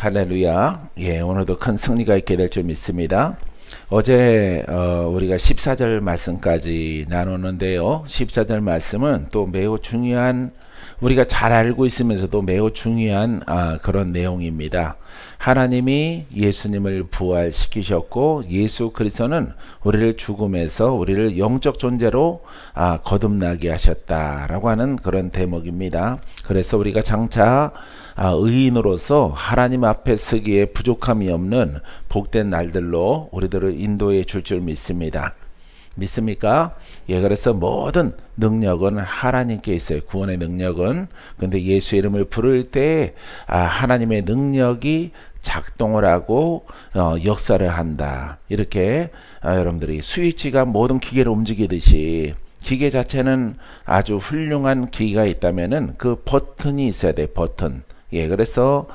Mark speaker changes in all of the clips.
Speaker 1: 할렐루야. 예, 오늘도 큰 승리가 있게 될 줄 믿습니다. 어제 우리가 14절 말씀까지 나누는데요. 14절 말씀은 또 매우 중요한, 우리가 잘 알고 있으면서도 매우 중요한 그런 내용입니다. 하나님이 예수님을 부활시키셨고 예수 그리스도는 우리를 죽음에서 우리를 영적 존재로 거듭나게 하셨다라고 하는 그런 대목입니다. 그래서 우리가 장차 의인으로서 하나님 앞에 서기에 부족함이 없는 복된 날들로 우리들을 인도해 줄 줄 믿습니다. 믿습니까? 예, 그래서 모든 능력은 하나님께 있어요. 구원의 능력은. 근데 예수 이름을 부를 때 하나님의 능력이 작동을 하고 역사를 한다. 이렇게 여러분들이 스위치가 모든 기계를 움직이듯이 기계 자체는 아주 훌륭한 기계가 있다면은 그 버튼이 있어야 돼. 버튼. 예, 그래서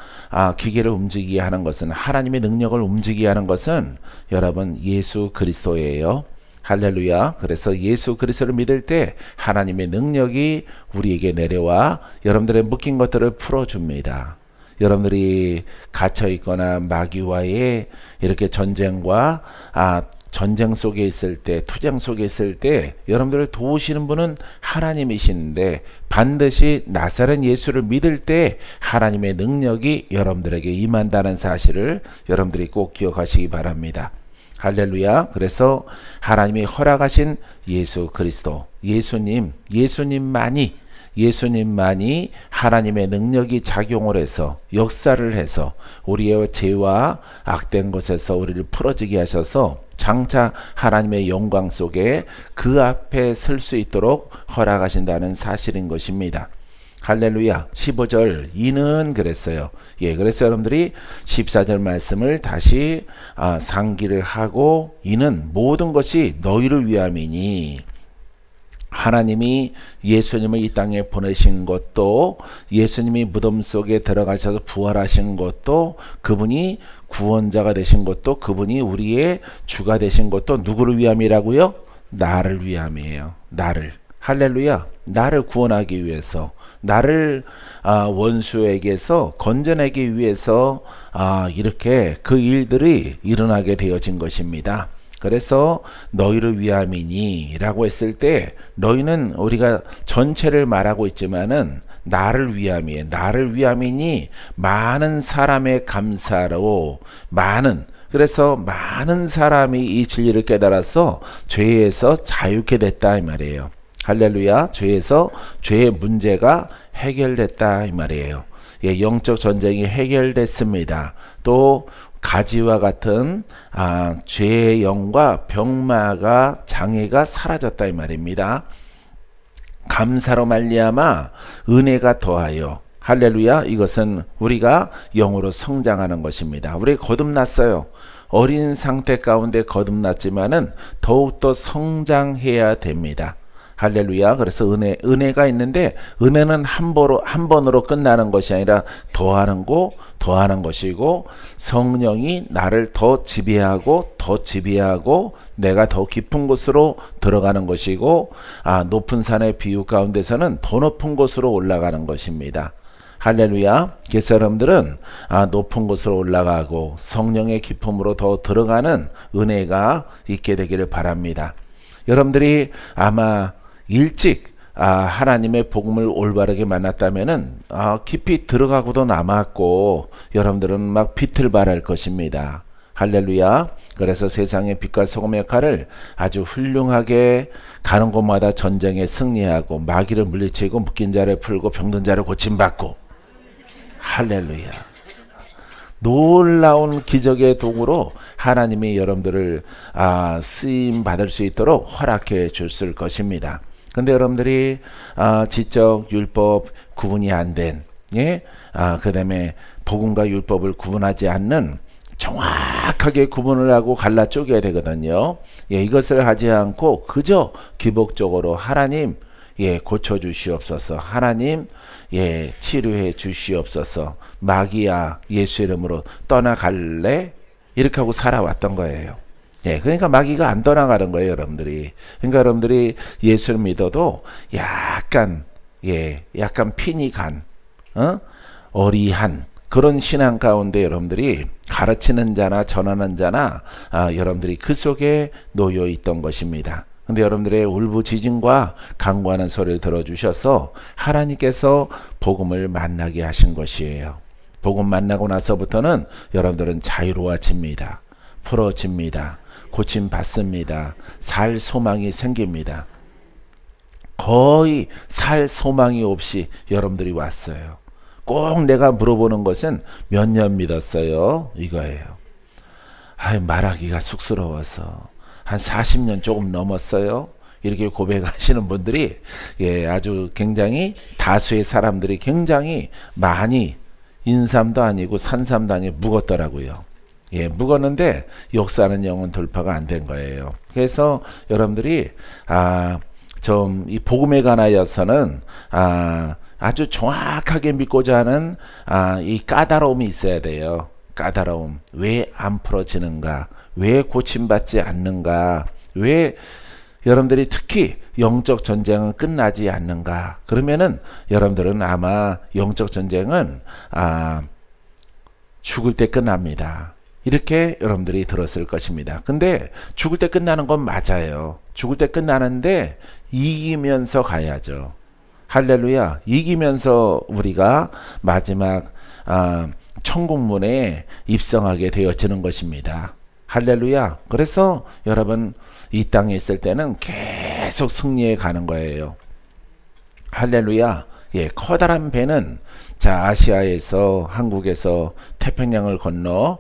Speaker 1: 기계를 움직이게 하는 것은, 하나님의 능력을 움직이게 하는 것은 여러분 예수 그리스도예요. 할렐루야. 그래서 예수 그리스도를 믿을 때 하나님의 능력이 우리에게 내려와 여러분들의 묶인 것들을 풀어줍니다. 여러분들이 갇혀있거나 마귀와의 이렇게 전쟁과 전쟁 속에 있을 때, 투쟁 속에 있을 때 여러분들을 도우시는 분은 하나님이신데, 반드시 나사렛 예수를 믿을 때 하나님의 능력이 여러분들에게 임한다는 사실을 여러분들이 꼭 기억하시기 바랍니다. 할렐루야. 그래서 하나님이 허락하신 예수 그리스도, 예수님만이 하나님의 능력이 작용을 해서, 역사를 해서 우리의 죄와 악된 것에서 우리를 풀어지게 하셔서 장차 하나님의 영광 속에 그 앞에 설 수 있도록 허락하신다는 사실인 것입니다. 할렐루야. 15절 이는 그랬어요. 예, 그래서 여러분들이 14절 말씀을 다시 상기를 하고, 이는 모든 것이 너희를 위함이니, 하나님이 예수님을 이 땅에 보내신 것도, 예수님이 무덤 속에 들어가셔서 부활하신 것도, 그분이 구원자가 되신 것도, 그분이 우리의 주가 되신 것도 누구를 위함이라고요? 나를 위함이에요. 나를. 할렐루야. 나를 구원하기 위해서, 나를 원수에게서 건져내기 위해서 이렇게 그 일들이 일어나게 되어진 것입니다. 그래서 너희를 위함이니 라고 했을 때, 너희는 우리가 전체를 말하고 있지만은 나를 위함이에요. 나를 위함이니 많은 사람의 감사로, 그래서 많은 사람이 이 진리를 깨달아서 죄에서 자유케 됐다 이 말이에요. 할렐루야. 죄의 문제가 해결됐다 이 말이에요. 예, 영적 전쟁이 해결됐습니다. 또 가지와 같은 죄의 영과 병마가, 장애가 사라졌다 이 말입니다. 감사로 말미암아 은혜가 더하여, 할렐루야. 이것은 우리가 영으로 성장하는 것입니다. 우리 거듭났어요. 어린 상태 가운데 거듭났지만은 더욱더 성장해야 됩니다. 할렐루야. 그래서 은혜가 있는데, 은혜는 한 번으로 끝나는 것이 아니라 더하는 것이고, 성령이 나를 더 지배하고 내가 더 깊은 곳으로 들어가는 것이고, 높은 산의 비유 가운데서는 더 높은 곳으로 올라가는 것입니다. 할렐루야. 그래서 여러분들은 높은 곳으로 올라가고 성령의 깊음으로 더 들어가는 은혜가 있게 되기를 바랍니다. 여러분들이 아마 일찍 하나님의 복음을 올바르게 만났다면은 깊이 들어가고도 남았고, 여러분들은 막 빛을 발할 것입니다. 할렐루야. 그래서 세상의 빛과 소금의 역할을 아주 훌륭하게 가는 곳마다 전쟁에 승리하고, 마귀를 물리치고, 묶인 자를 풀고, 병든 자를 고침받고, 할렐루야. 놀라운 기적의 도구로 하나님이 여러분들을 쓰임 받을 수 있도록 허락해 줬을 것입니다. 근데 여러분들이 지적 율법 구분이 안 된, 그 다음에 복음과 율법을 구분하지 않는, 정확하게 구분을 하고 갈라 쪼개야 되거든요. 예, 이것을 하지 않고 그저 기복적으로 하나님, 예, 고쳐 주시옵소서, 하나님, 예, 치료해 주시옵소서, 마귀야 예수 이름으로 떠나갈래? 이렇게 하고 살아왔던 거예요. 예, 그러니까 마귀가 안 떠나가는 거예요, 여러분들이. 그러니까 여러분들이 예수를 믿어도 약간 핀이 간, 어리한 그런 신앙 가운데 여러분들이 가르치는 자나 전하는 자나 여러분들이 그 속에 놓여 있던 것입니다. 근데 여러분들의 울부짖음과 간구하는 소리를 들어주셔서 하나님께서 복음을 만나게 하신 것이에요. 복음 만나고 나서부터는 여러분들은 자유로워집니다. 풀어집니다. 고침 받습니다. 살 소망이 생깁니다. 거의 살 소망이 없이 여러분들이 왔어요. 꼭 내가 물어보는 것은 몇 년 믿었어요? 이거예요. 말하기가 쑥스러워서 한 40년 조금 넘었어요. 이렇게 고백하시는 분들이 아주 굉장히 다수의 사람들이 굉장히 많이 인삼도 아니고 산삼도 아니고 묵었더라고요. 묵었는데 역사는 영혼 돌파가 안 된 거예요. 그래서 여러분들이 좀 이 복음에 관하여서는 아주 정확하게 믿고자 하는 이 까다로움이 있어야 돼요. 까다로움. 왜 안 풀어지는가? 왜 고침받지 않는가? 왜 여러분들이 특히 영적 전쟁은 끝나지 않는가? 그러면은 여러분들은 아마 영적 전쟁은 죽을 때 끝납니다. 이렇게 여러분들이 들었을 것입니다. 근데 죽을 때 끝나는 건 맞아요. 죽을 때 끝나는데 이기면서 가야죠. 할렐루야. 이기면서 우리가 마지막 천국문에 입성하게 되어지는 것입니다. 할렐루야. 그래서 여러분 이 땅에 있을 때는 계속 승리해 가는 거예요. 할렐루야. 커다란 배는 아시아에서 한국에서 태평양을 건너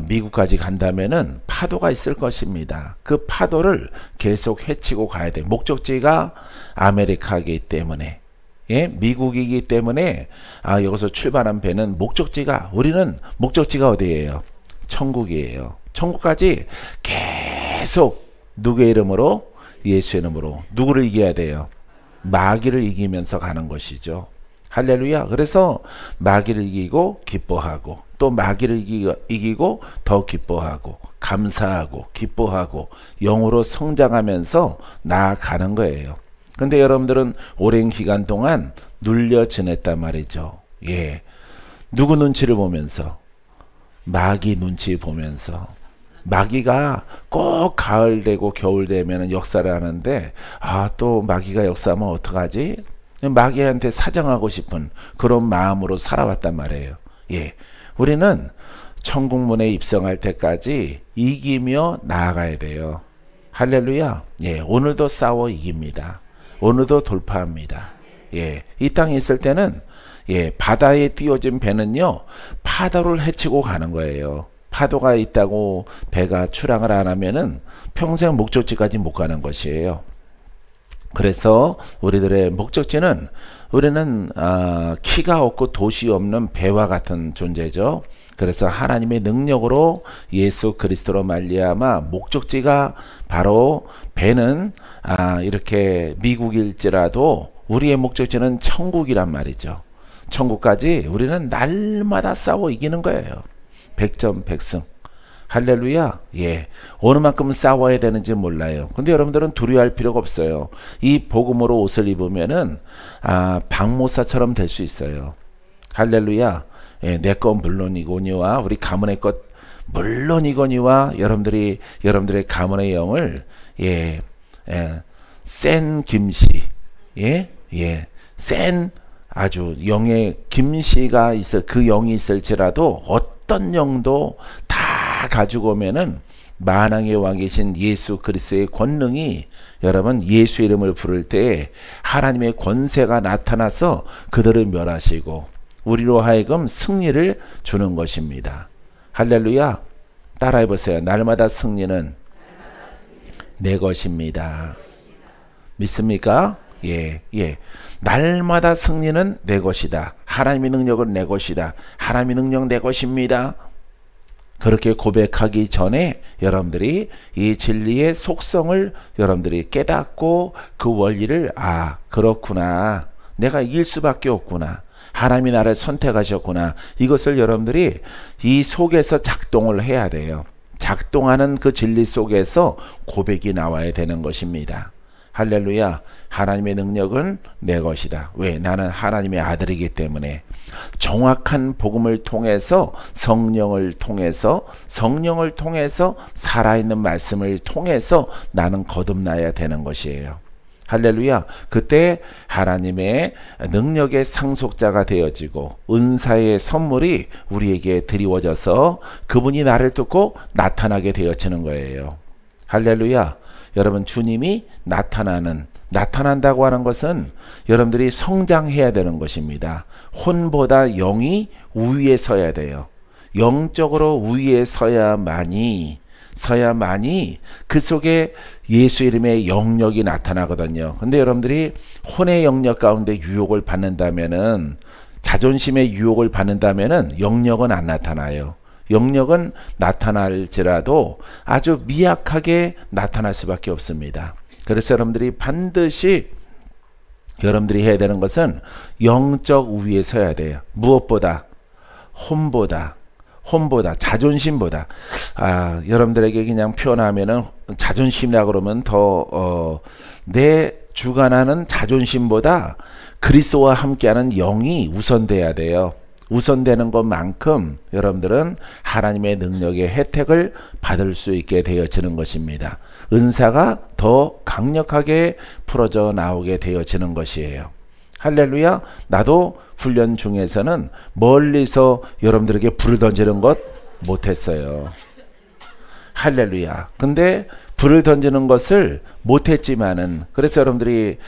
Speaker 1: 미국까지 간다면은 파도가 있을 것입니다. 그 파도를 계속 헤치고 가야 돼. 목적지가 아메리카이기 때문에, 미국이기 때문에 여기서 출발한 배는 우리는 목적지가 어디예요? 천국이에요. 천국까지 계속 누구의 이름으로? 예수의 이름으로. 누구를 이겨야 돼요? 마귀를 이기면서 가는 것이죠. 할렐루야. 그래서 마귀를 이기고 기뻐하고 또 마귀를 이기고 더 기뻐하고 감사하고 기뻐하고 영으로 성장하면서 나아가는 거예요. 근데 여러분들은 오랜 기간 동안 눌려 지냈단 말이죠. 누구 눈치를 보면서? 마귀 눈치 보면서. 마귀가 꼭 가을 되고 겨울 되면 역사를 하는데 또 마귀가 역사하면 어떡하지? 마귀한테 사정하고 싶은 그런 마음으로 살아왔단 말이에요. 우리는 천국문에 입성할 때까지 이기며 나아가야 돼요. 할렐루야. 오늘도 싸워 이깁니다. 오늘도 돌파합니다. 이 땅에 있을 때는 바다에 띄워진 배는요 파도를 헤치고 가는 거예요. 파도가 있다고 배가 출항을 안 하면은 평생 목적지까지 못 가는 것이에요. 그래서 우리들의 목적지는 우리는 키가 없고 돛이 없는 배와 같은 존재죠. 그래서 하나님의 능력으로 예수 그리스도로 말미암아 목적지가 바로 배는 이렇게 미국일지라도 우리의 목적지는 천국이란 말이죠. 천국까지 우리는 날마다 싸워 이기는 거예요. 백전백승. 할렐루야. 어느 만큼 싸워야 되는지 몰라요. 근데 여러분들은 두려워할 필요가 없어요. 이 복음으로 옷을 입으면은 박모사처럼 될 수 있어요. 할렐루야. 내 것 물론이거니와 우리 가문의 것 물론이거니와 여러분들의 가문의 영을 센 김씨, 센 아주 영의 김씨가 그 영이 있을지라도 어떤 영도 다 가지고 오면은 만왕의 왕이신 예수 그리스도의 권능이 여러분 예수 이름을 부를 때 하나님의 권세가 나타나서 그들을 멸하시고 우리로 하여금 승리를 주는 것입니다. 할렐루야. 따라해 보세요. 날마다 승리는 내 것입니다. 믿습니까? 날마다 승리는 내 것이다. 하나님의 능력은 내 것이다. 하나님의 능력 내 것입니다. 그렇게 고백하기 전에 여러분들이 이 진리의 속성을 여러분들이 깨닫고 그 원리를 그렇구나. 내가 이길 수밖에 없구나. 하나님이 나를 선택하셨구나. 이것을 여러분들이 이 속에서 작동을 해야 돼요. 작동하는 그 진리 속에서 고백이 나와야 되는 것입니다. 할렐루야. 하나님의 능력은 내 것이다. 왜? 나는 하나님의 아들이기 때문에. 정확한 복음을 통해서 성령을 통해서 살아있는 말씀을 통해서 나는 거듭나야 되는 것이에요. 할렐루야. 그때 하나님의 능력의 상속자가 되어지고 은사의 선물이 우리에게 드리워져서 그분이 나를 듣고 나타나게 되어지는 거예요. 할렐루야. 여러분, 주님이 나타난다고 하는 것은 여러분들이 성장해야 되는 것입니다. 혼보다 영이 우위에 서야 돼요. 영적으로 우위에 서야만이 그 속에 예수 이름의 영역이 나타나거든요. 근데 여러분들이 혼의 영역 가운데 유혹을 받는다면은, 자존심의 유혹을 받는다면은 영역은 안 나타나요. 영역은 나타날지라도 아주 미약하게 나타날 수밖에 없습니다. 그래서 여러분들이 반드시 여러분들이 해야 되는 것은 영적 우위에 서야 돼요. 무엇보다? 혼보다, 자존심보다. 여러분들에게 그냥 표현하면은 자존심이라 그러면 더 내 주관하는 자존심보다 그리스도와 함께하는 영이 우선돼야 돼요. 우선되는 것만큼 여러분들은 하나님의 능력의 혜택을 받을 수 있게 되어지는 것입니다. 은사가 더 강력하게 풀어져 나오게 되어지는 것이에요. 할렐루야. 나도 훈련 중에서는 멀리서 여러분들에게 불을 던지는 것 못했어요. 할렐루야. 근데 불을 던지는 것을 못했지만은, 그래서 여러분들이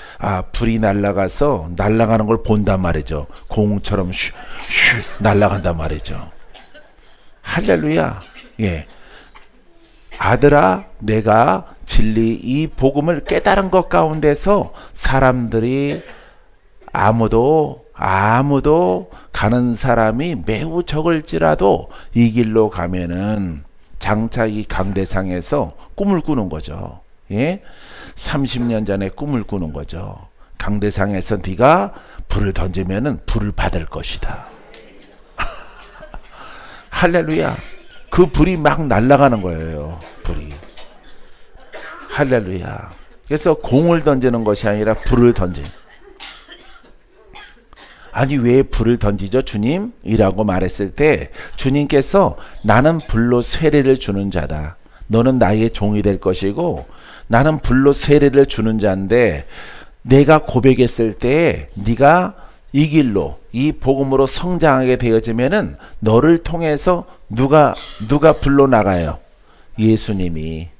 Speaker 1: 불이 날아가는 걸 본단 말이죠. 공처럼 슈 날아간단 말이죠. 할렐루야. 예. 아들아, 내가 진리 이 복음을 깨달은 것 가운데서 사람들이 아무도 가는 사람이 매우 적을지라도 이 길로 가면은 장차 이 강대상에서 꿈을 꾸는 거죠. 예? 30년 전에 꿈을 꾸는 거죠. 강대상에서 네가 불을 던지면은 불을 받을 것이다. 할렐루야. 그 불이 막 날아가는 거예요. 불이. 할렐루야. 그래서 공을 던지는 것이 아니라 불을 던지. 아니 왜 불을 던지죠 주님? 이라고 말했을 때 주님께서 나는 불로 세례를 주는 자다. 너는 나의 종이 될 것이고 나는 불로 세례를 주는 자인데, 내가 고백했을 때 네가 이 길로 이 복음으로 성장하게 되어지면은 너를 통해서 누가 불로 나가요? 예수님이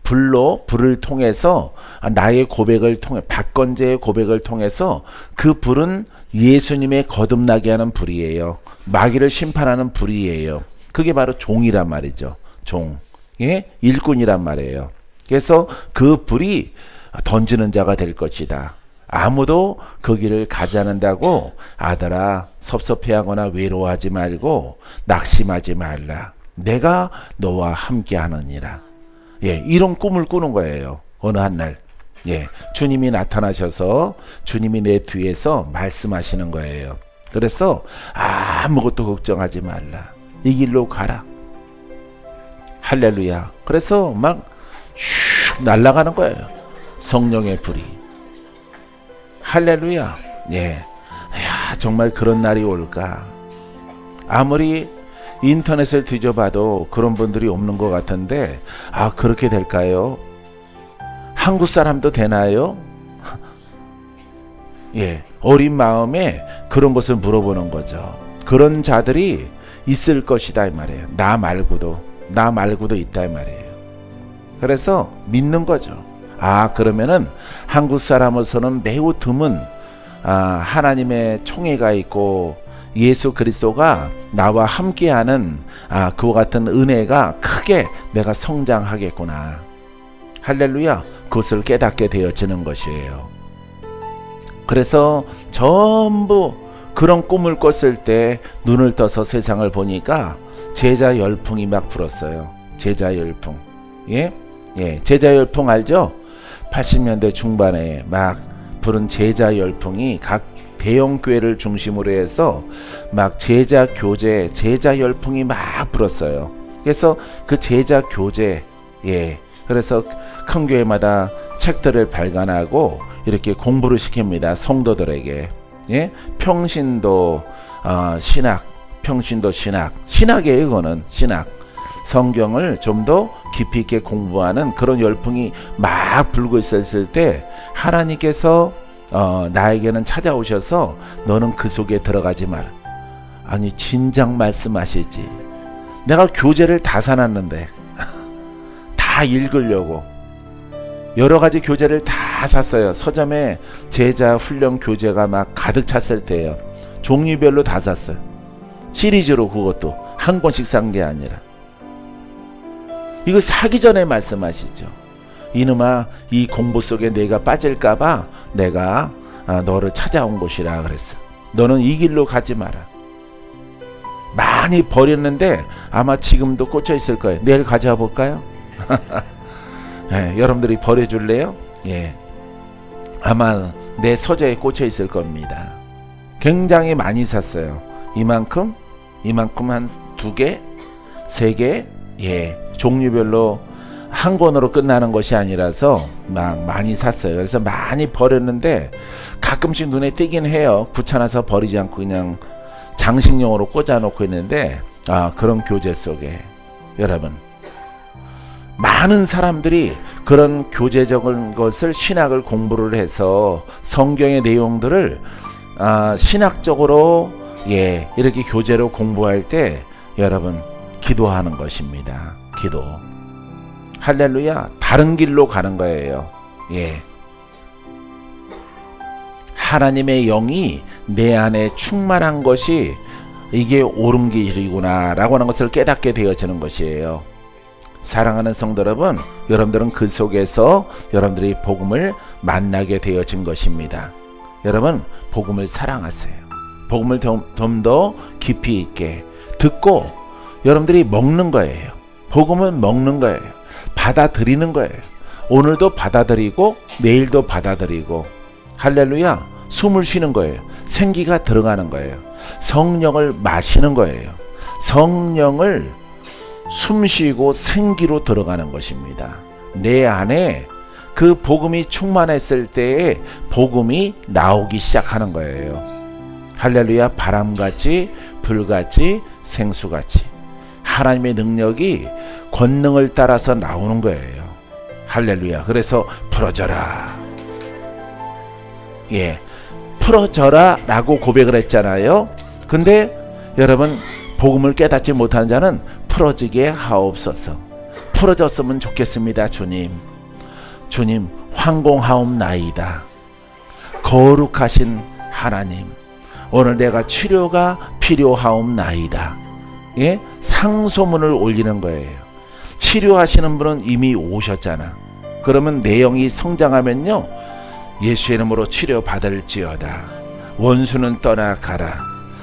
Speaker 1: 불을 통해서 나의 고백을 통해, 박건재의 고백을 통해서 그 불은 예수님의 거듭나게 하는 불이에요. 마귀를 심판하는 불이에요. 그게 바로 종이란 말이죠. 종. 예? 일꾼이란 말이에요. 그래서 그 불이 던지는 자가 될 것이다. 아무도 그 길을 가지 않는다고 아들아 섭섭해하거나 외로워하지 말고 낙심하지 말라. 내가 너와 함께 하느니라. 예, 이런 꿈을 꾸는 거예요. 어느 한 날. 예, 주님이 나타나셔서 주님이 내 뒤에서 말씀하시는 거예요. 그래서 아무것도 걱정하지 말라. 이 길로 가라. 할렐루야. 그래서 막 슉 날아가는 거예요. 성령의 불이. 할렐루야. 예. 야, 정말 그런 날이 올까? 아무리 인터넷을 뒤져봐도 그런 분들이 없는 것 같은데, 그렇게 될까요? 한국 사람도 되나요? 예, 어린 마음에 그런 것을 물어보는 거죠. 그런 자들이 있을 것이다 이 말이에요. 나 말고도 있다 이 말이에요. 그래서 믿는 거죠. 그러면은 한국 사람으로서는 매우 드문 하나님의 총애가 있고 예수 그리스도가 나와 함께하는 그와 같은 은혜가 크게 내가 성장하겠구나. 할렐루야. 그것을 깨닫게 되어지는 것이에요. 그래서 전부 그런 꿈을 꿨을 때 눈을 떠서 세상을 보니까 제자 열풍이 막 불었어요. 제자 열풍. 예? 예, 제자 열풍 알죠? 80년대 중반에 막 부른 제자 열풍이 각 대형 교회를 중심으로 해서 막 제자 교제, 제자 열풍이 막 불었어요. 그래서 그 제자 교제, 예, 그래서 큰 교회마다 책들을 발간하고 이렇게 공부를 시킵니다. 성도들에게. 예? 평신도 신학, 평신도 신학, 신학이에요. 이거는 신학. 성경을 좀 더 깊이 있게 공부하는 그런 열풍이 막 불고 있었을 때 하나님께서 나에게는 찾아오셔서 너는 그 속에 들어가지 마라. 아니 진작 말씀하시지. 내가 교재를 다 사놨는데 다 읽으려고 여러 가지 교재를 다 샀어요. 서점에 제자 훈련 교재가 막 가득 찼을 때예요. 종류별로 다 샀어요. 시리즈로. 그것도 한 권씩 산 게 아니라. 이거 사기 전에 말씀하시죠. 이놈아, 이 공부 속에 내가 빠질까봐 내가 너를 찾아온 곳이라 그랬어. 너는 이 길로 가지 마라. 많이 버렸는데 아마 지금도 꽂혀 있을 거예요. 내일 가져와 볼까요? 예, 여러분들이 버려줄래요? 예, 아마 내 서재에 꽂혀 있을 겁니다. 굉장히 많이 샀어요. 이만큼 한 2개, 3개, 예, 종류별로 한 권으로 끝나는 것이 아니라서 막 많이 샀어요. 그래서 많이 버렸는데 가끔씩 눈에 띄긴 해요. 귀찮아서 버리지 않고 그냥 장식용으로 꽂아놓고 있는데 그런 교재 속에 여러분 많은 사람들이 그런 교재적인 것을 신학을 공부를 해서 성경의 내용들을 신학적으로 예, 이렇게 교재로 공부할 때 여러분 기도하는 것입니다. 기도. 할렐루야. 다른 길로 가는 거예요. 예. 하나님의 영이 내 안에 충만한 것이 이게 옳은 길이구나 라고 하는 것을 깨닫게 되어지는 것이에요. 사랑하는 성도 여러분, 여러분들은 그 속에서 여러분들이 복음을 만나게 되어진 것입니다. 여러분 복음을 사랑하세요. 복음을 좀 더 깊이 있게 듣고 여러분들이 먹는 거예요. 복음은 먹는 거예요. 받아들이는 거예요. 오늘도 받아들이고 내일도 받아들이고 할렐루야. 숨을 쉬는 거예요. 생기가 들어가는 거예요. 성령을 마시는 거예요. 성령을 숨쉬고 생기로 들어가는 것입니다. 내 안에 그 복음이 충만했을 때에 복음이 나오기 시작하는 거예요. 할렐루야. 바람같이 불같이 생수같이 하나님의 능력이 권능을 따라서 나오는 거예요. 할렐루야. 그래서 풀어져라. 예, 풀어져라 라고 고백을 했잖아요. 근데 여러분 복음을 깨닫지 못하는 자는 풀어지게 하옵소서. 풀어졌으면 좋겠습니다. 주님, 주님 황공하옵나이다. 거룩하신 하나님, 오늘 내가 치료가 필요하옵나이다. 예? 상소문을 올리는 거예요. 치료하시는 분은 이미 오셨잖아. 그러면 내용이 성장하면요, 예수의 이름으로 치료받을지어다. 원수는 떠나가라.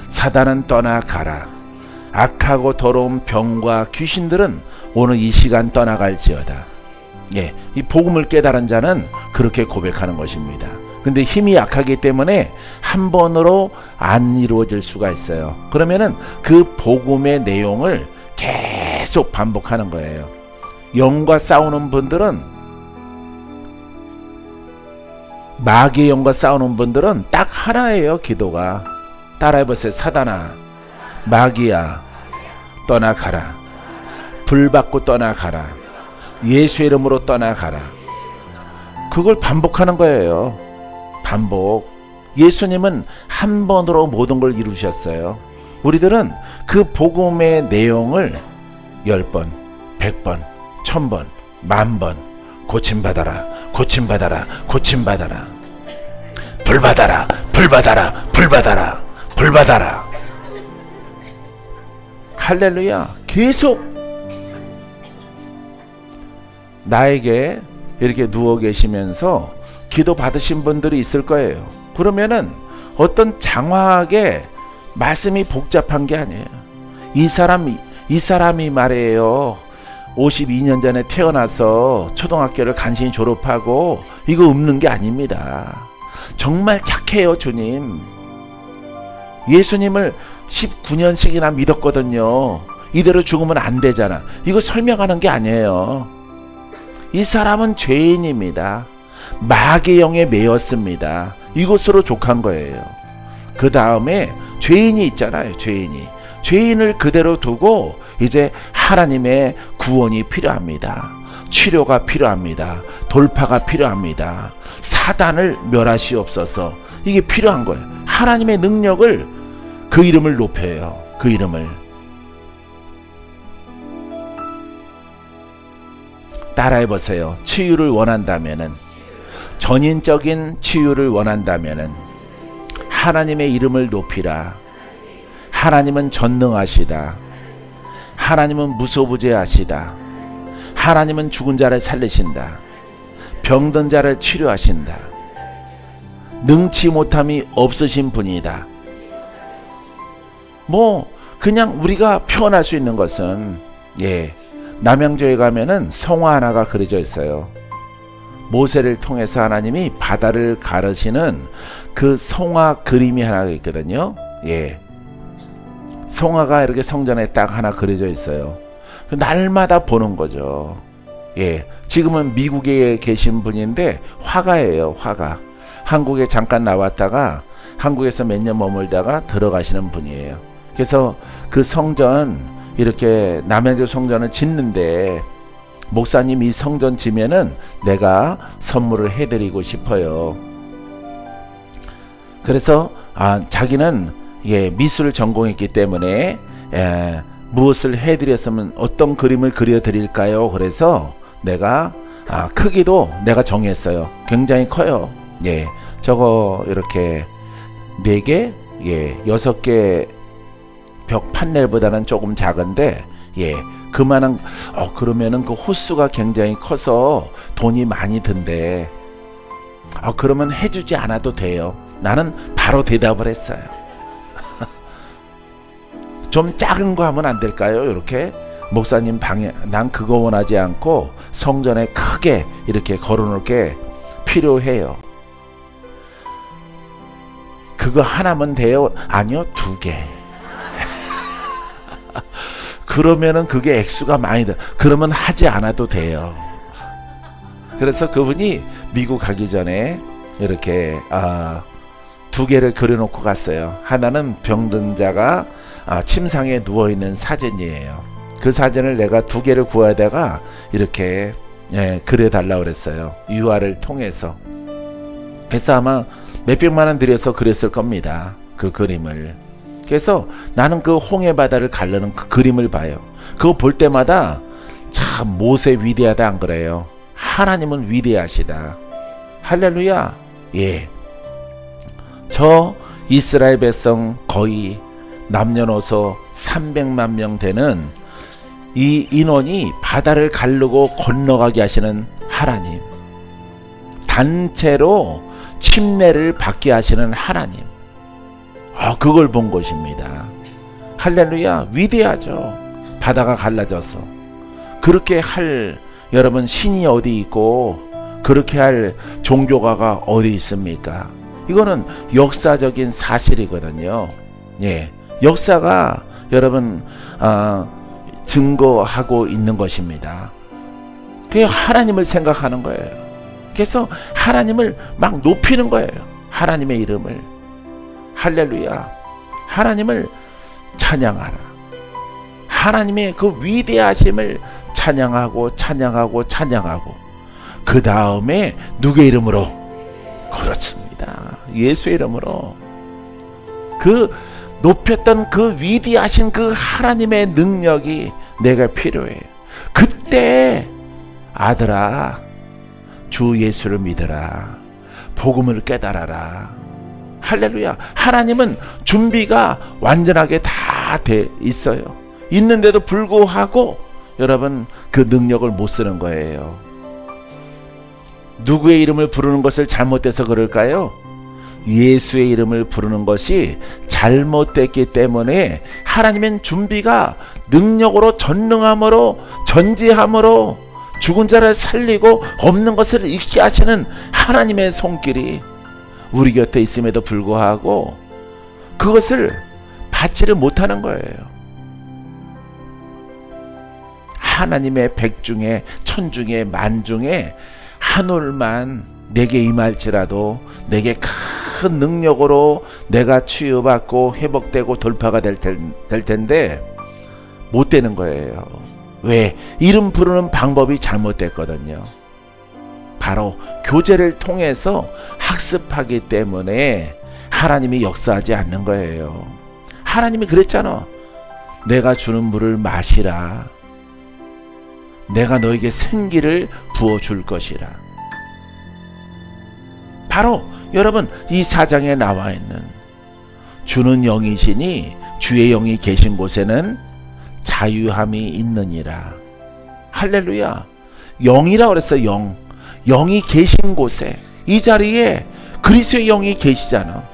Speaker 1: 사단은 떠나가라. 악하고 더러운 병과 귀신들은 오늘 이 시간 떠나갈지어다. 예, 이 복음을 깨달은 자는 그렇게 고백하는 것입니다. 근데 힘이 약하기 때문에 한 번으로 안 이루어질 수가 있어요. 그러면은 그 복음의 내용을 계속 반복하는 거예요. 영과 싸우는 분들은, 마귀의 영과 싸우는 분들은 딱 하나예요. 기도가. 따라해보세요. 사단아, 마귀야, 떠나가라. 불 받고 떠나가라. 예수의 이름으로 떠나가라. 그걸 반복하는 거예요. 반복. 예수님은 한 번으로 모든 걸 이루셨어요. 우리들은 그 복음의 내용을 10번, 100번, 1000번, 10,000번 고침받아라, 고침받아라, 고침받아라. 불받아라, 불받아라, 불받아라, 불받아라. 할렐루야. 계속 나에게 이렇게 누워 계시면서 기도 받으신 분들이 있을 거예요. 그러면은 어떤 장황하게 말씀이 복잡한 게 아니에요. 이 사람이 말이에요. 52년 전에 태어나서 초등학교를 간신히 졸업하고 이거 읊는 게 아닙니다. 정말 착해요. 주님, 예수님을 19년씩이나 믿었거든요. 이대로 죽으면 안 되잖아. 이거 설명하는 게 아니에요. 이 사람은 죄인입니다. 마귀의 영에 매였습니다. 이것으로 족한 거예요. 그 다음에 죄인이 있잖아요. 죄인을 그대로 두고 이제 하나님의 구원이 필요합니다. 치료가 필요합니다. 돌파가 필요합니다. 사단을 멸하시옵소서. 이게 필요한 거예요. 하나님의 능력을, 그 이름을 높여요. 그 이름을. 따라해 보세요. 치유를 원한다면은, 전인적인 치유를 원한다면은 하나님의 이름을 높이라. 하나님은 전능하시다. 하나님은 무소부재하시다. 하나님은 죽은 자를 살리신다. 병든 자를 치료하신다. 능치 못함이 없으신 분이다. 그냥 우리가 표현할 수 있는 것은, 남양주에 가면은 성화 하나가 그려져 있어요. 모세를 통해서 하나님이 바다를 가르시는 그 성화 그림이 하나 있거든요. 성화가 이렇게 성전에 딱 하나 그려져 있어요. 날마다 보는 거죠. 지금은 미국에 계신 분인데 화가예요. 화가. 한국에 잠깐 나왔다가 한국에서 몇 년 머물다가 들어가시는 분이에요. 그래서 그 성전, 이렇게 남양주 성전을 짓는데, 목사님 이 성전 지면은 내가 선물을 해드리고 싶어요. 그래서 자기는 미술을 전공했기 때문에 무엇을 해드렸으면 어떤 그림을 그려드릴까요? 그래서 내가 크기도 내가 정했어요. 굉장히 커요. 저거 이렇게 4개, 6개 벽 판넬보다는 조금 작은데, 그만한, 그러면은 그 호수가 굉장히 커서 돈이 많이 든대. 그러면 해주지 않아도 돼요. 나는 바로 대답을 했어요. 좀 작은 거 하면 안 될까요? 이렇게 목사님 방에, 난 그거 원하지 않고 성전에 크게 이렇게 걸어놓을 게 필요해요. 그거 하나면 돼요? 아니요, 2개. 그러면은 그게 액수가 많이 돼. 그러면 하지 않아도 돼요. 그래서 그분이 미국 가기 전에 이렇게 2개를 그려놓고 갔어요. 하나는 병든 자가 침상에 누워있는 사진이에요. 그 사진을 내가 2개를 구하다가 이렇게 그려달라고 그랬어요. 유아를 통해서. 그래서 아마 몇백만 원 들여서 그렸을 겁니다. 그 그림을. 그래서 나는 그 홍해 바다를 가르는 그 그림을 봐요. 그거 볼 때마다 참 모세 위대하다, 안 그래요? 하나님은 위대하시다. 할렐루야. 저 이스라엘 백성 거의 남녀노소 300만 명 되는 이 인원이 바다를 가르고 건너가게 하시는 하나님, 단체로 침례를 받게 하시는 하나님, 그걸 본 것입니다. 할렐루야. 위대하죠. 바다가 갈라져서 그렇게 할, 여러분, 신이 어디 있고 그렇게 할 종교가가 어디 있습니까? 이거는 역사적인 사실이거든요. 역사가 여러분 증거하고 있는 것입니다. 그게 하나님을 생각하는 거예요. 그래서 하나님을 막 높이는 거예요. 하나님의 이름을. 할렐루야. 하나님을 찬양하라. 하나님의 그 위대하심을 찬양하고 찬양하고 찬양하고, 그 다음에 누구의 이름으로? 그렇습니다. 예수의 이름으로. 그 높였던 그 위대하신 그 하나님의 능력이 내가 필요해. 그때 아들아, 주 예수를 믿어라. 복음을 깨달아라. 할렐루야. 하나님은 준비가 완전하게 다 돼 있어요. 있는데도 불구하고 여러분 그 능력을 못 쓰는 거예요. 누구의 이름을 부르는 것을 잘못돼서 그럴까요? 예수의 이름을 부르는 것이 잘못됐기 때문에 하나님은 준비가 능력으로, 전능함으로, 전지함으로 죽은 자를 살리고 없는 것을 있게 하시는 하나님의 손길이 우리 곁에 있음에도 불구하고 그것을 받지를 못하는 거예요. 하나님의 백 중에 천 중에 만 중에 한 올만 내게 임할지라도 내게 큰 능력으로 내가 치유받고 회복되고 돌파가 될 텐데 못 되는 거예요. 왜? 이름 부르는 방법이 잘못됐거든요. 바로 교제를 통해서 학습하기 때문에 하나님이 역사하지 않는 거예요. 하나님이 그랬잖아. 내가 주는 물을 마시라. 내가 너에게 생기를 부어줄 것이라. 바로 여러분 이 사장에 나와 있는 주는 영이시니 주의 영이 계신 곳에는 자유함이 있느니라. 할렐루야. 영이라 그랬어. 영. 영이 계신 곳에, 이 자리에 그리스도의 영이 계시잖아.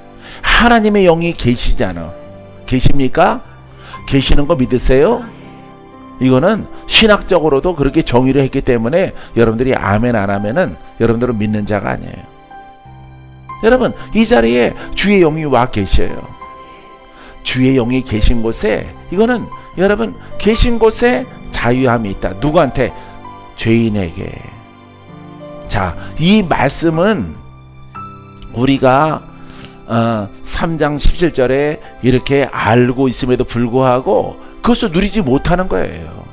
Speaker 1: 하나님의 영이 계시잖아. 계십니까? 계시는 거 믿으세요? 이거는 신학적으로도 그렇게 정의를 했기 때문에 여러분들이 아멘 안 하면은 여러분들은 믿는 자가 아니에요. 여러분 이 자리에 주의 영이 와 계셔요. 주의 영이 계신 곳에, 이거는 여러분 계신 곳에 자유함이 있다. 누구한테? 죄인에게. 자, 이 말씀은 우리가 3장 17절에 이렇게 알고 있음에도 불구하고 그것을 누리지 못하는 거예요.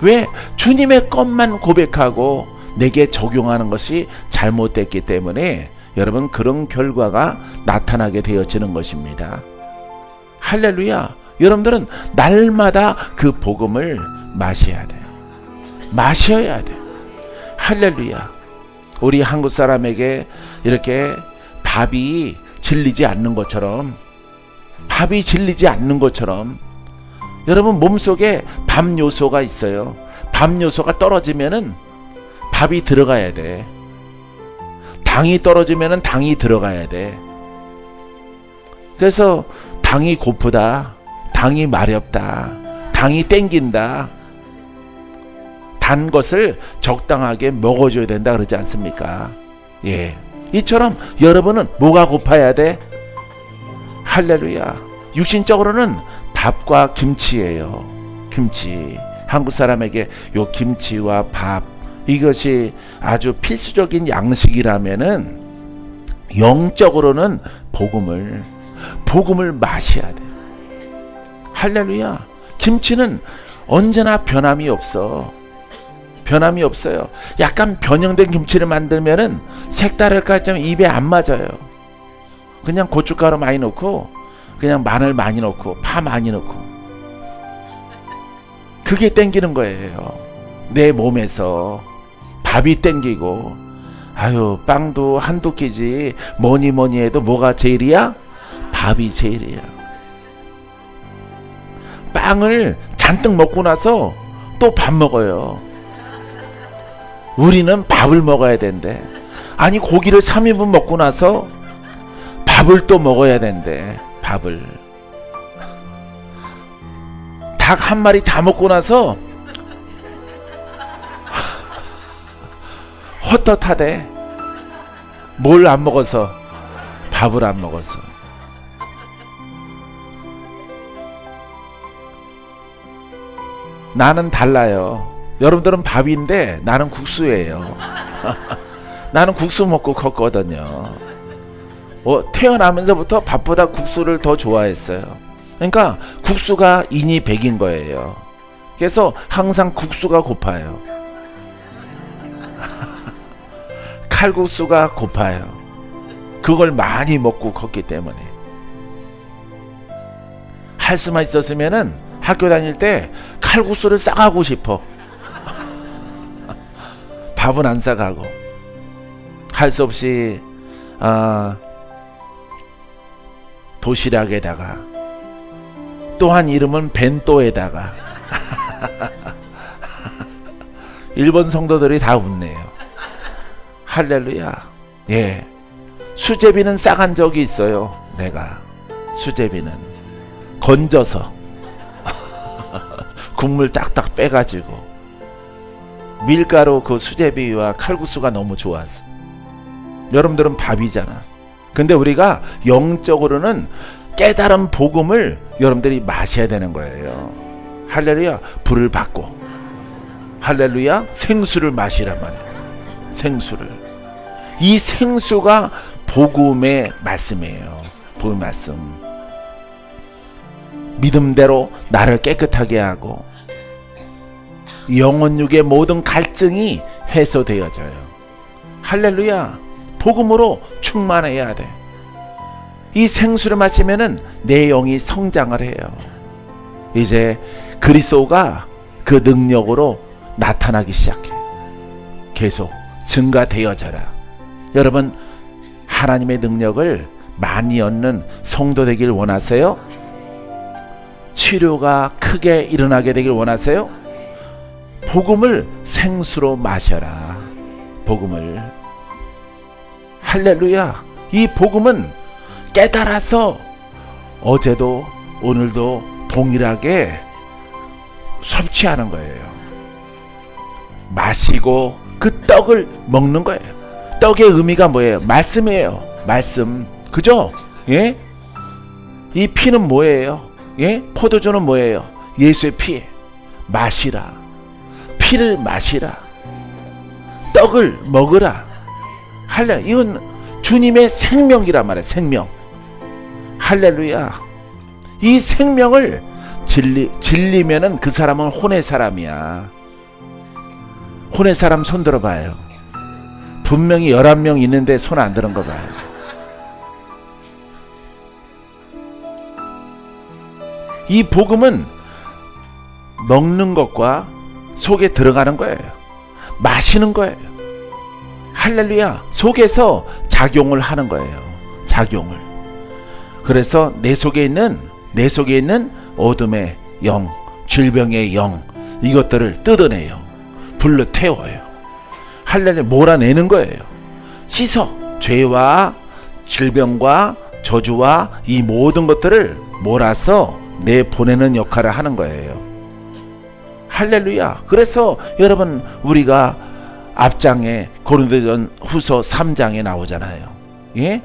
Speaker 1: 왜? 주님의 것만 고백하고 내게 적용하는 것이 잘못됐기 때문에 여러분 그런 결과가 나타나게 되어지는 것입니다. 할렐루야. 여러분들은 날마다 그 복음을 마셔야 돼요. 마셔야 돼요. 할렐루야. 우리 한국 사람에게 이렇게 밥이 질리지 않는 것처럼, 밥이 질리지 않는 것처럼 여러분 몸속에 밥 요소가 있어요. 밥 요소가 떨어지면은 밥이 들어가야 돼. 당이 떨어지면은 당이 들어가야 돼. 그래서 당이 고프다, 당이 마렵다, 당이 땡긴다, 단 것을 적당하게 먹어줘야 된다 그러지 않습니까? 예. 이처럼 여러분은 뭐가 고파야 돼? 할렐루야. 육신적으로는 밥과 김치예요. 김치. 한국 사람에게 요 김치와 밥, 이것이 아주 필수적인 양식이라면은 영적으로는 복음을 마셔야 돼. 할렐루야. 김치는 언제나 변함이 없어. 변함이 없어요. 약간 변형된 김치를 만들면은 색다를까 좀 입에 안 맞아요. 그냥 고춧가루 많이 넣고, 그냥 마늘 많이 넣고, 파 많이 넣고, 그게 땡기는 거예요. 내 몸에서 밥이 땡기고, 아유 빵도 한두 끼지, 뭐니 해도 뭐가 제일이야? 밥이 제일이야. 빵을 잔뜩 먹고 나서 또 밥 먹어요. 우리는 밥을 먹어야 된대. 아니 고기를 3인분 먹고 나서 밥을 또 먹어야 된대. 밥을. 닭 한 마리 다 먹고 나서 헛헛하대. 뭘 안 먹어서? 밥을 안 먹어서. 나는 달라요. 여러분들은 밥인데 나는 국수예요. 나는 국수 먹고 컸거든요. 태어나면서부터 밥보다 국수를 더 좋아했어요. 그러니까 국수가 인이 백인 거예요. 그래서 항상 국수가 고파요. 칼국수가 고파요. 그걸 많이 먹고 컸기 때문에. 할 수만 있었으면은 학교 다닐 때 칼국수를 싸가고 싶어. 밥은 안 싸가고. 할 수 없이 도시락에다가, 또한 이름은 벤또에다가. 일본 성도들이 다 웃네요. 할렐루야. 예. 수제비는 싸간 적이 있어요. 내가 수제비는 건져서 국물 딱딱 빼가지고, 밀가루 그 수제비와 칼국수가 너무 좋았어. 여러분들은 밥이잖아. 근데 우리가 영적으로는 깨달은 복음을 여러분들이 마셔야 되는 거예요. 할렐루야. 불을 받고, 할렐루야. 생수를 마시란 말이에요. 생수를. 이 생수가 복음의 말씀이에요. 복음의 말씀. 믿음대로 나를 깨끗하게 하고 영혼육의 모든 갈증이 해소되어져요. 할렐루야. 복음으로 충만해야 돼. 이 생수를 마시면은 내 영이 성장을 해요. 이제 그리스도가 그 능력으로 나타나기 시작해. 계속 증가되어져라. 여러분, 하나님의 능력을 많이 얻는 성도 되길 원하세요? 치료가 크게 일어나게 되길 원하세요? 복음을 생수로 마셔라. 복음을. 할렐루야. 이 복음은 깨달아서 어제도 오늘도 동일하게 섭취하는 거예요. 마시고 그 떡을 먹는 거예요. 떡의 의미가 뭐예요? 말씀이에요. 말씀. 그죠? 예? 이 피는 뭐예요? 예? 포도주는 뭐예요? 예수의 피. 마시라. 피를 마시라. 떡을 먹으라. 할렐루야. 이건 주님의 생명이란 말이에요. 생명. 할렐루야. 이 생명을 질리면은 그 사람은 혼의 사람이야. 혼의 사람 손 들어봐요. 분명히 11명 있는데 손 안 드는 거 봐요. 이 복음은 먹는 것과 속에 들어가는 거예요. 마시는 거예요. 할렐루야. 속에서 작용을 하는 거예요. 작용을. 그래서 내 속에 있는 어둠의 영, 질병의 영, 이것들을 뜯어내요. 불로 태워요. 할렐루야. 몰아내는 거예요. 씻어. 죄와 질병과 저주와 이 모든 것들을 몰아서 내보내는 역할을 하는 거예요. 할렐루야. 그래서 여러분, 우리가 앞장에 고린도전 후서 3장에 나오잖아요. 예?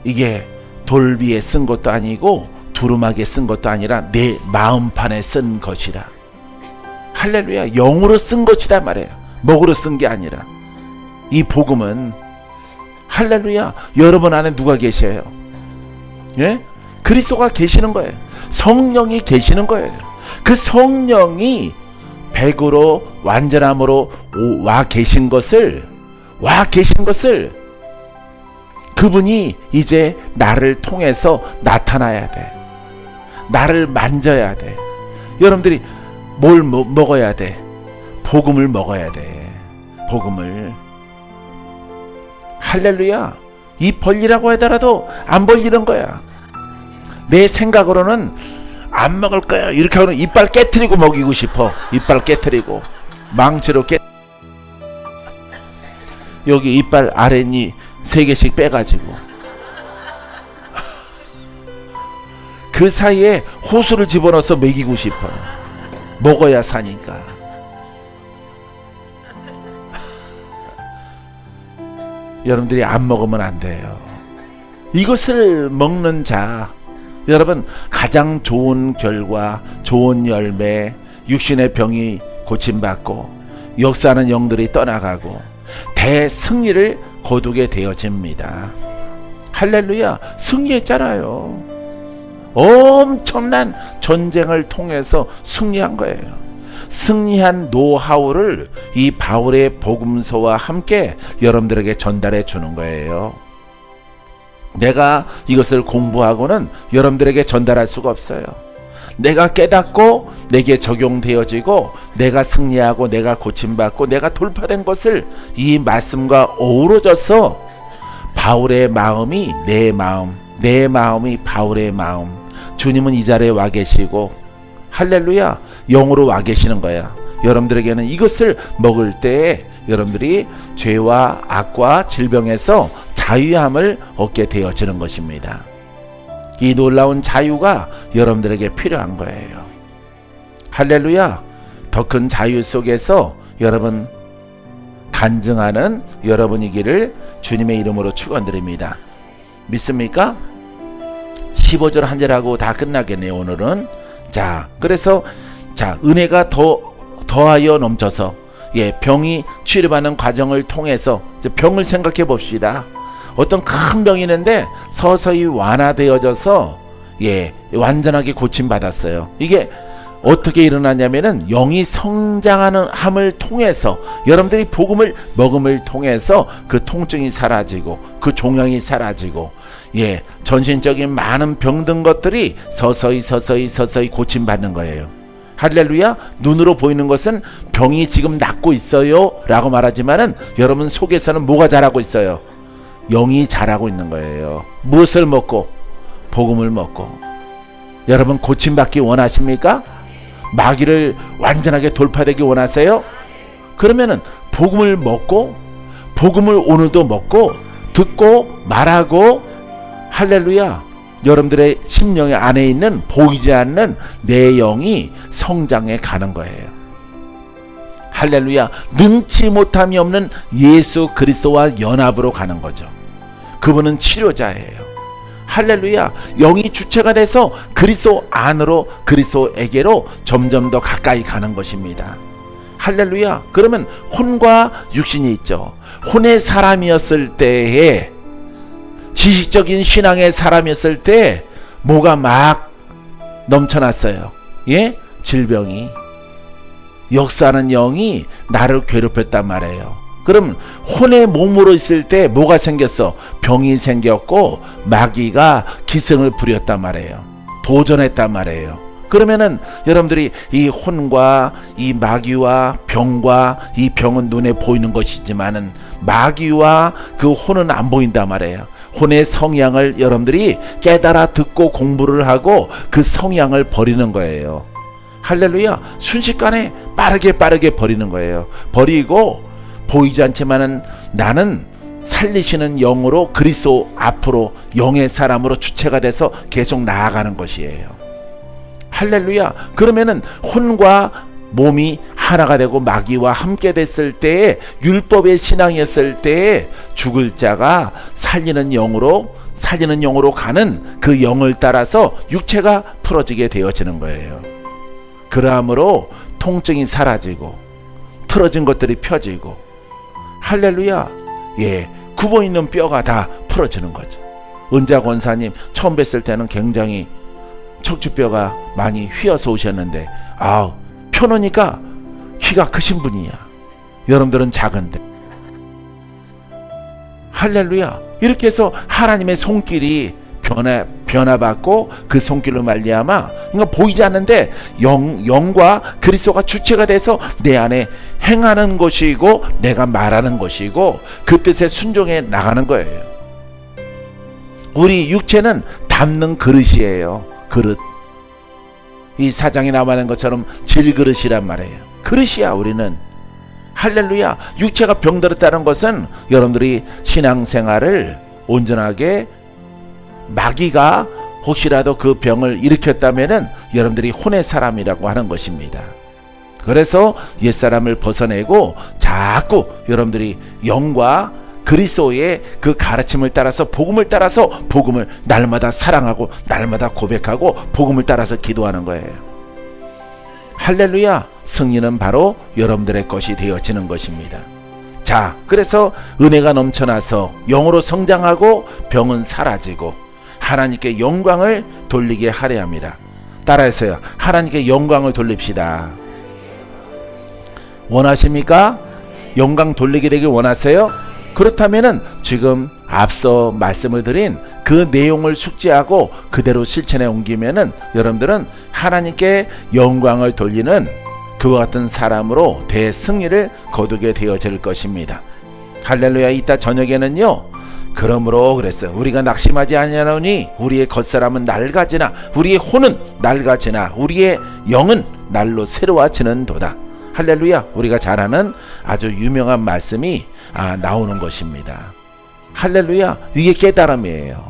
Speaker 1: 이게 돌 위에 쓴 것도 아니고 두루마기에 쓴 것도 아니라 내 마음판에 쓴 것이라. 할렐루야. 영으로 쓴 것이다 말이에요. 먹으로 쓴 게 아니라. 이 복음은 할렐루야. 여러분 안에 누가 계셔요? 예? 그리스도가 계시는 거예요. 성령이 계시는 거예요. 그 성령이 100으로 완전함으로 와 계신 것을 그분이 이제 나를 통해서 나타나야 돼. 나를 만져야 돼. 여러분들이 뭘 먹어야 돼? 복음을 먹어야 돼. 복음을. 할렐루야. 입 벌리라고 하더라도 안 벌리는 거야. 내 생각으로는 안 먹을 거야. 이렇게 하면 이빨 깨트리고 먹이고 싶어. 이빨 깨트리고 망치로 여기 이빨 아랫니 3개씩 빼가지고 그 사이에 호수를 집어넣어서 먹이고 싶어. 먹어야 사니까. 여러분들이 안 먹으면 안 돼요. 이것을 먹는 자, 여러분, 가장 좋은 결과, 좋은 열매, 육신의 병이 고침받고 역사하는 영들이 떠나가고 대승리를 거두게 되어집니다. 할렐루야. 승리했잖아요. 엄청난 전쟁을 통해서 승리한 거예요. 승리한 노하우를 이 바울의 복음서와 함께 여러분들에게 전달해 주는 거예요. 내가 이것을 공부하고는 여러분들에게 전달할 수가 없어요. 내가 깨닫고 내게 적용되어지고 내가 승리하고 내가 고침받고 내가 돌파된 것을 이 말씀과 어우러져서 바울의 마음이 내 마음, 내 마음이 바울의 마음. 주님은 이 자리에 와 계시고 할렐루야. 영으로 와 계시는 거야. 여러분들에게는 이것을 먹을 때 여러분들이 죄와 악과 질병에서 자유함을 얻게 되어지는 것입니다. 이 놀라운 자유가 여러분들에게 필요한 거예요. 할렐루야. 더 큰 자유 속에서 여러분 간증하는 여러분이기를 주님의 이름으로 축원드립니다. 믿습니까? 15절 한 절하고 다 끝나겠네요. 오늘은. 자, 그래서 은혜가 더하여 넘쳐서 병이 치료받는 과정을 통해서 병을 생각해 봅시다. 어떤 큰 병이 있는데 서서히 완화되어져서 완전하게 고침받았어요. 이게 어떻게 일어나냐면은 영이 성장하는 함을 통해서, 여러분들이 복음을 먹음을 통해서 그 통증이 사라지고 그 종양이 사라지고 전신적인 많은 병든 것들이 서서히 고침받는 거예요. 할렐루야. 눈으로 보이는 것은 병이 지금 낫고 있어요 라고 말하지만은 여러분 속에서는 뭐가 자라고 있어요? 영이 자라고 있는 거예요. 무엇을 먹고? 복음을 먹고. 여러분 고침받기 원하십니까? 마귀를 완전하게 돌파되기 원하세요? 그러면은 복음을 먹고, 복음을 오늘도 먹고 듣고 말하고, 할렐루야, 여러분들의 심령 안에 있는 보이지 않는 내 영이 성장해 가는 거예요. 할렐루야. 능치 못함이 없는 예수 그리스도와 연합으로 가는 거죠. 그분은 치료자예요. 할렐루야. 영이 주체가 돼서 그리스도 안으로, 그리스도에게로 점점 더 가까이 가는 것입니다. 할렐루야. 그러면 혼과 육신이 있죠. 혼의 사람이었을 때에, 지식적인 신앙의 사람이었을 때 뭐가 막 넘쳐났어요. 질병이, 역사하는 영이 나를 괴롭혔단 말이에요. 그럼 혼의 몸으로 있을 때 뭐가 생겼어? 병이 생겼고 마귀가 기승을 부렸단 말이에요. 도전했단 말이에요. 그러면은 여러분들이 이 혼과 이 마귀와 병과, 이 병은 눈에 보이는 것이지만은 마귀와 그 혼은 안 보인단 말이에요. 혼의 성향을 여러분들이 깨달아 듣고 공부를 하고 그 성향을 버리는 거예요. 할렐루야. 순식간에 빠르게 버리는 거예요. 버리고 보이지 않지만은 나는 살리시는 영으로 그리스도 앞으로 영의 사람으로 주체가 돼서 계속 나아가는 것이에요. 할렐루야. 그러면은 혼과 몸이 하나가 되고 마귀와 함께 됐을 때에, 율법의 신앙이었을 때에 죽을 자가 살리는 영으로 가는 그 영을 따라서 육체가 풀어지게 되어지는 거예요. 그러므로 통증이 사라지고 틀어진 것들이 펴지고, 할렐루야, 굽어있는 뼈가 다 풀어지는 거죠. 은자 권사님 처음 뵀을 때는 굉장히 척추뼈가 많이 휘어서 오셨는데, 펴놓으니까 키가 크신 분이야. 여러분들은 작은데. 할렐루야. 이렇게 해서 하나님의 손길이 변화받고 그 손길로 말미암아, 그러니까 보이지 않는데 영과 그리스도가 주체가 돼서 내 안에 행하는 것이고 내가 말하는 것이고 그 뜻에 순종해 나가는 거예요. 우리 육체는 담는 그릇이에요. 그릇. 이 사장에 나와있는 것처럼 질그릇이란 말이에요. 그릇이야 우리는. 할렐루야. 육체가 병들었다는 것은 여러분들이 신앙생활을 온전하게, 마귀가 혹시라도 그 병을 일으켰다면은 여러분들이 혼의 사람이라고 하는 것입니다. 그래서 옛사람을 벗어내고 자꾸 여러분들이 영과 그리스도의 그 가르침을 따라서, 복음을 따라서, 복음을 날마다 사랑하고 날마다 고백하고 복음을 따라서 기도하는 거예요. 할렐루야. 승리는 바로 여러분들의 것이 되어지는 것입니다. 자, 그래서 은혜가 넘쳐나서 영으로 성장하고 병은 사라지고 하나님께 영광을 돌리게 하려 합니다. 따라해서요. 하나님께 영광을 돌립시다. 원하십니까? 영광 돌리게 되길 원하세요? 그렇다면은 지금 앞서 말씀을 드린 그 내용을 숙지하고 그대로 실천에 옮기면은 여러분들은 하나님께 영광을 돌리는 그와 같은 사람으로 대승리를 거두게 되어질 것입니다. 할렐루야. 이따 저녁에는요, 그러므로 그랬어요. 우리가 낙심하지 아니하노니 우리의 겉사람은 낡아지나 우리의 혼은 낡아지나 우리의 영은 날로 새로워지는 도다. 할렐루야. 우리가 잘 아는 아주 유명한 말씀이 나오는 것입니다. 할렐루야. 이게 깨달음이에요.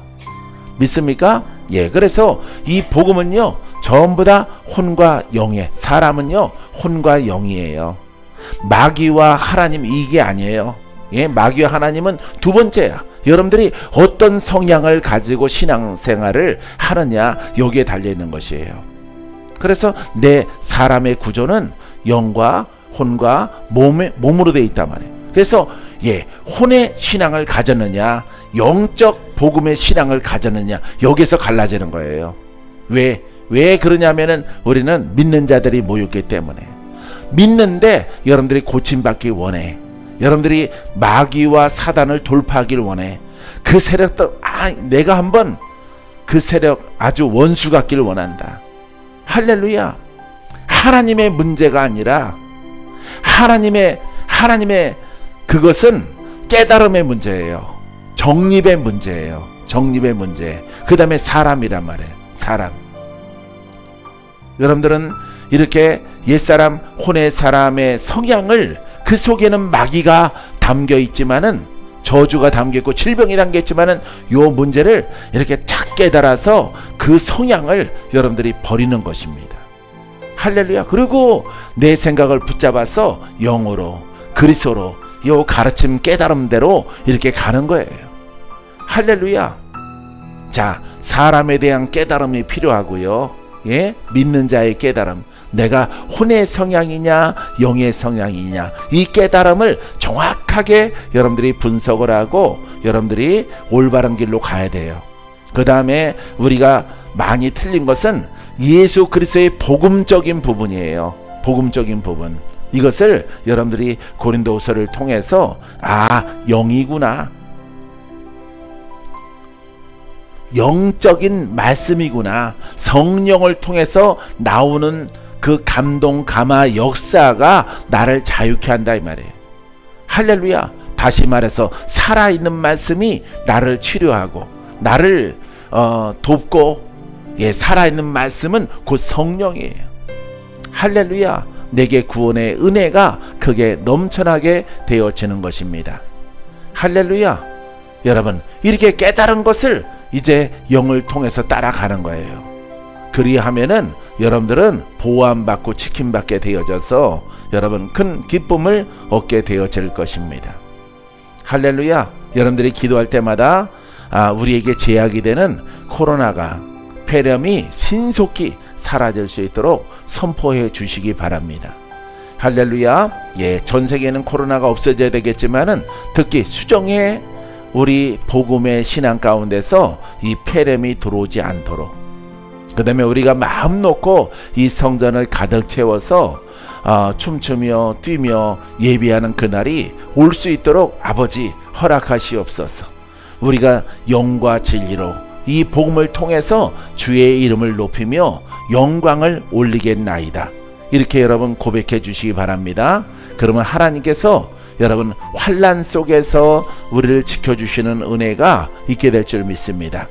Speaker 1: 믿습니까? 그래서 이 복음은요 전부 다 혼과 영의, 사람은요 혼과 영이에요. 마귀와 하나님 이게 아니에요. 마귀와 하나님은 두 번째야. 여러분들이 어떤 성향을 가지고 신앙생활을 하느냐, 여기에 달려있는 것이에요. 그래서 내 사람의 구조는 영과 혼과 몸으로 되어 있단 말이에요. 그래서 혼의 신앙을 가졌느냐, 영적 복음의 신앙을 가졌느냐, 여기서 갈라지는 거예요. 왜 그러냐면은 우리는 믿는 자들이 모였기 때문에. 믿는데 여러분들이 고침받기 원해. 여러분들이 마귀와 사단을 돌파하길 원해. 그 세력도 내가 한번 그 세력 아주 원수 같기를 원한다. 할렐루야. 하나님의 문제가 아니라 하나님의 그것은 깨달음의 문제예요. 정립의 문제예요. 정립의 문제. 그 다음에 사람이란 말이에요. 사람. 여러분들은 이렇게 옛사람 혼의 사람의 성향을, 그 속에는 마귀가 담겨 있지만은, 저주가 담겨 있고 질병이 담겨 있지만은, 요 문제를 이렇게 착 깨달아서 그 성향을 여러분들이 버리는 것입니다. 할렐루야. 그리고 내 생각을 붙잡아서 영으로, 그리스도로, 요 가르침 깨달음대로 이렇게 가는 거예요. 할렐루야. 자, 사람에 대한 깨달음이 필요하고요. 예? 믿는 자의 깨달음. 내가 혼의 성향이냐 영의 성향이냐, 이 깨달음을 정확하게 여러분들이 분석을 하고 여러분들이 올바른 길로 가야 돼요. 그 다음에 우리가 많이 틀린 것은 예수 그리스도의 복음적인 부분이에요. 복음적인 부분. 이것을 여러분들이 고린도후서를 통해서 영이구나, 영적인 말씀이구나, 성령을 통해서 나오는 그 감동 감화 역사가 나를 자유케 한다 이 말이에요. 할렐루야. 다시 말해서 살아있는 말씀이 나를 치료하고 나를 돕고, 살아있는 말씀은 곧 성령이에요. 할렐루야. 내게 구원의 은혜가 크게 넘쳐나게 되어지는 것입니다. 할렐루야. 여러분, 이렇게 깨달은 것을 이제 영을 통해서 따라가는 거예요. 그리하면은 여러분들은 보호받고 지킴받게 되어져서 여러분 큰 기쁨을 얻게 되어질 것입니다. 할렐루야. 여러분들이 기도할 때마다 우리에게 제약이 되는 코로나가, 폐렴이 신속히 사라질 수 있도록 선포해 주시기 바랍니다. 할렐루야. 전 세계는 코로나가 없어져야 되겠지만은 특히 수정에 우리 복음의 신앙 가운데서 이 폐렴이 들어오지 않도록, 그 다음에 우리가 마음 놓고 이 성전을 가득 채워서 춤추며 뛰며 예비하는 그날이 올 수 있도록 아버지 허락하시옵소서. 우리가 영과 진리로 이 복음을 통해서 주의 이름을 높이며 영광을 올리겠나이다. 이렇게 여러분 고백해 주시기 바랍니다. 그러면 하나님께서 여러분 환난 속에서 우리를 지켜주시는 은혜가 있게 될 줄 믿습니다.